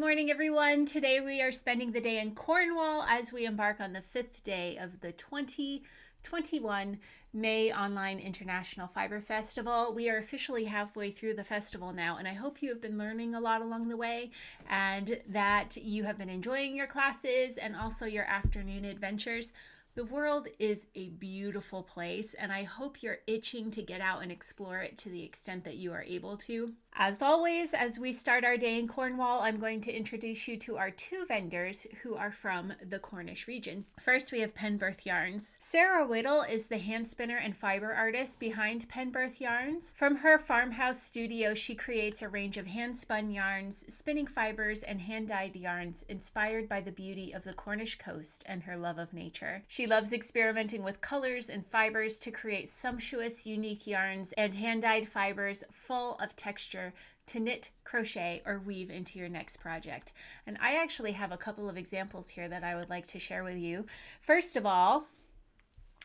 morning, everyone. Today we are spending the day in Cornwall as we embark on the 5th day of the 2021 May Online International Fiber Festival. We are officially halfway through the festival now, and I hope you have been learning a lot along the way and that you have been enjoying your classes and also your afternoon adventures. The world is a beautiful place, and I hope you're itching to get out and explore it to the extent that you are able to. As always, as we start our day in Cornwall, I'm going to introduce you to our two vendors who are from the Cornish region. First, we have Penberth Yarns. Sarah Whittle is the hand spinner and fiber artist behind Penberth Yarns. From her farmhouse studio, she creates a range of hand-spun yarns, spinning fibers, and hand-dyed yarns inspired by the beauty of the Cornish coast and her love of nature. She loves experimenting with colors and fibers to create sumptuous, unique yarns and hand-dyed fibers full of texture to knit, crochet, or weave into your next project. And I actually have a couple of examples here that I would like to share with you. First of all,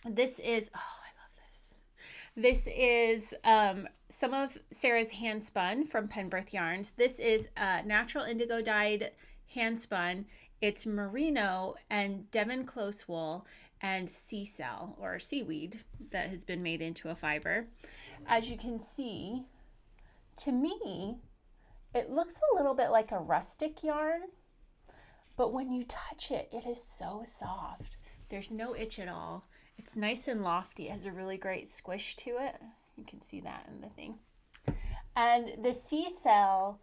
this is, oh, I love this. This is some of Sarah's hand spun from Penberth Yarns. This is natural indigo dyed hand spun. It's merino and Devon close wool and sea cell or seaweed that has been made into a fiber. As you can see, to me, it looks a little bit like a rustic yarn, but when you touch it, it is so soft. There's no itch at all. It's nice and lofty. It has a really great squish to it. You can see that in the thing. And the sea cell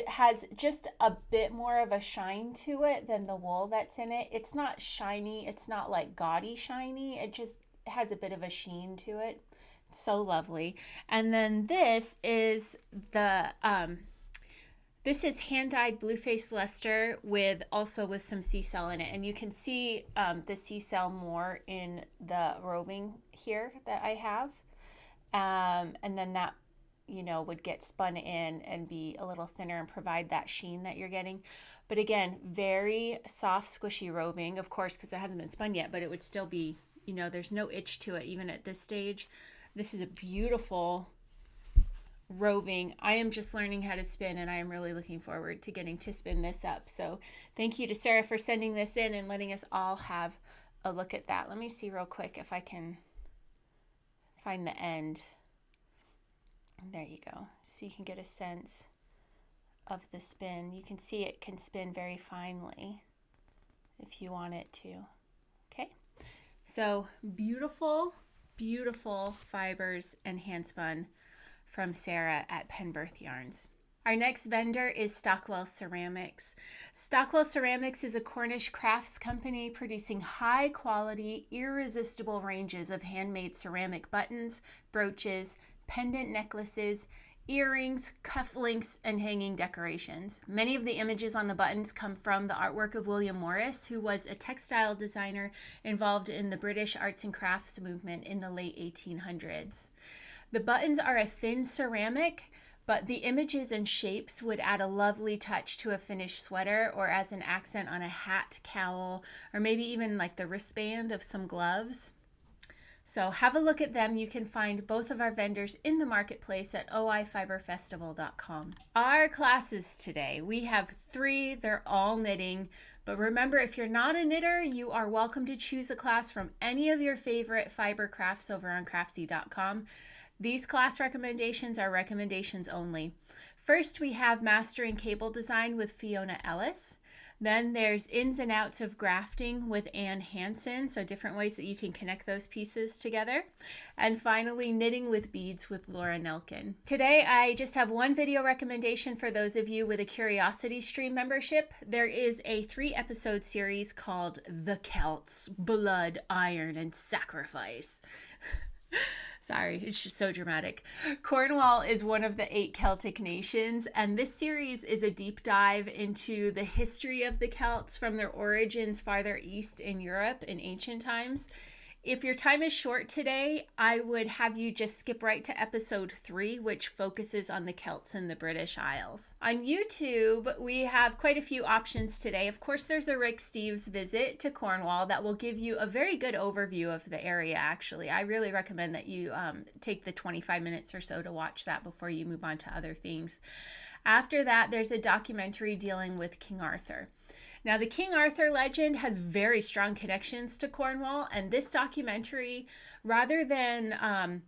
has just a bit more of a shine to it than the wool that's in it. It's not shiny. It's not like gaudy shiny. It just has a bit of a sheen to it. So lovely. And then this is the this is hand-dyed blue-faced Leicester with some sea cell in it, and you can see the sea cell more in the roving here that I have, and then that would get spun in and be a little thinner and provide that sheen that you're getting. But again, very soft, squishy roving, of course, because it hasn't been spun yet, but it would still be, there's no itch to it even at this stage. This is a beautiful roving. I am just learning how to spin, and I am really looking forward to getting to spin this up. So thank you to Sarah for sending this in and letting us all have a look at that. Let me see real quick if I can find the end. There you go. So you can get a sense of the spin. You can see it can spin very finely if you want it to. Okay. So beautiful fibers and hand spun from Sarah at Penberth Yarns. Our next vendor is Stockwell Ceramics. Stockwell Ceramics is a Cornish crafts company producing high quality, irresistible ranges of handmade ceramic buttons, brooches, pendant necklaces, earrings, cufflinks, and hanging decorations. Many of the images on the buttons come from the artwork of William Morris, who was a textile designer involved in the British arts and crafts movement in the late 1800s. The buttons are a thin ceramic, but the images and shapes would add a lovely touch to a finished sweater or as an accent on a hat, cowl, or maybe even like the wristband of some gloves. So have a look at them. You can find both of our vendors in the marketplace at oifiberfestival.com. Our classes today, we have 3. They're all knitting. But remember, if you're not a knitter, you are welcome to choose a class from any of your favorite fiber crafts over on craftsy.com. These class recommendations are recommendations only. First, we have Mastering Cable Design with Fiona Ellis. Then there's Ins and Outs of Grafting with Anne Hansen, so different ways that you can connect those pieces together. And finally, Knitting with Beads with Laura Nelkin. Today, I just have one video recommendation for those of you with a Curiosity Stream membership. There is a 3-episode series called The Celts, Blood, Iron, and Sacrifice. Sorry, it's just so dramatic. Cornwall is one of the 8 Celtic nations, and this series is a deep dive into the history of the Celts from their origins farther east in Europe in ancient times. If your time is short today, I would have you just skip right to episode 3, which focuses on the Celts in the British Isles. On YouTube, we have quite a few options today. Of course, there's a Rick Steves visit to Cornwall that will give you a very good overview of the area, actually. I really recommend that you take the 25 minutes or so to watch that before you move on to other things. After that, there's a documentary dealing with King Arthur. Now, the King Arthur legend has very strong connections to Cornwall, and this documentary, rather than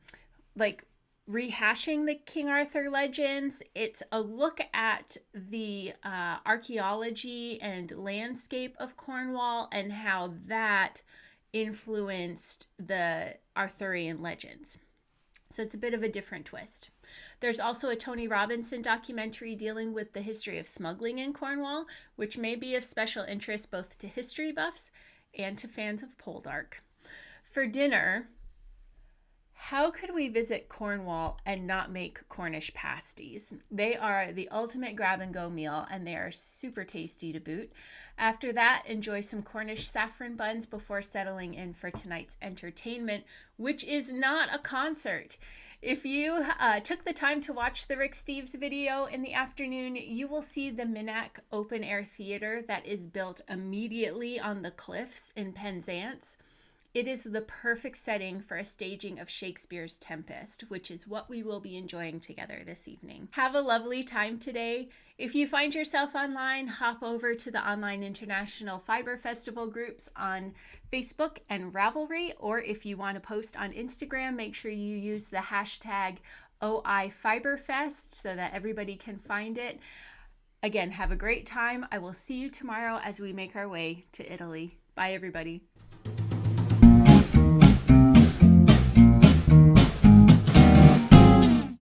rehashing the King Arthur legends, it's a look at the archaeology and landscape of Cornwall and how that influenced the Arthurian legends. So it's a bit of a different twist. There's also a Tony Robinson documentary dealing with the history of smuggling in Cornwall, which may be of special interest both to history buffs and to fans of Poldark. For dinner, how could we visit Cornwall and not make Cornish pasties? They are the ultimate grab-and-go meal, and they are super tasty to boot. After that, enjoy some Cornish saffron buns before settling in for tonight's entertainment, which is not a concert. If you took the time to watch the Rick Steves video in the afternoon, you will see the Minack Open Air Theater that is built immediately on the cliffs in Penzance. It is the perfect setting for a staging of Shakespeare's Tempest, which is what we will be enjoying together this evening. Have a lovely time today. If you find yourself online, hop over to the Online International Fiber Festival groups on Facebook and Ravelry, or if you want to post on Instagram, make sure you use the hashtag OIFiberFest so that everybody can find it. Again, have a great time. I will see you tomorrow as we make our way to Italy. Bye, everybody.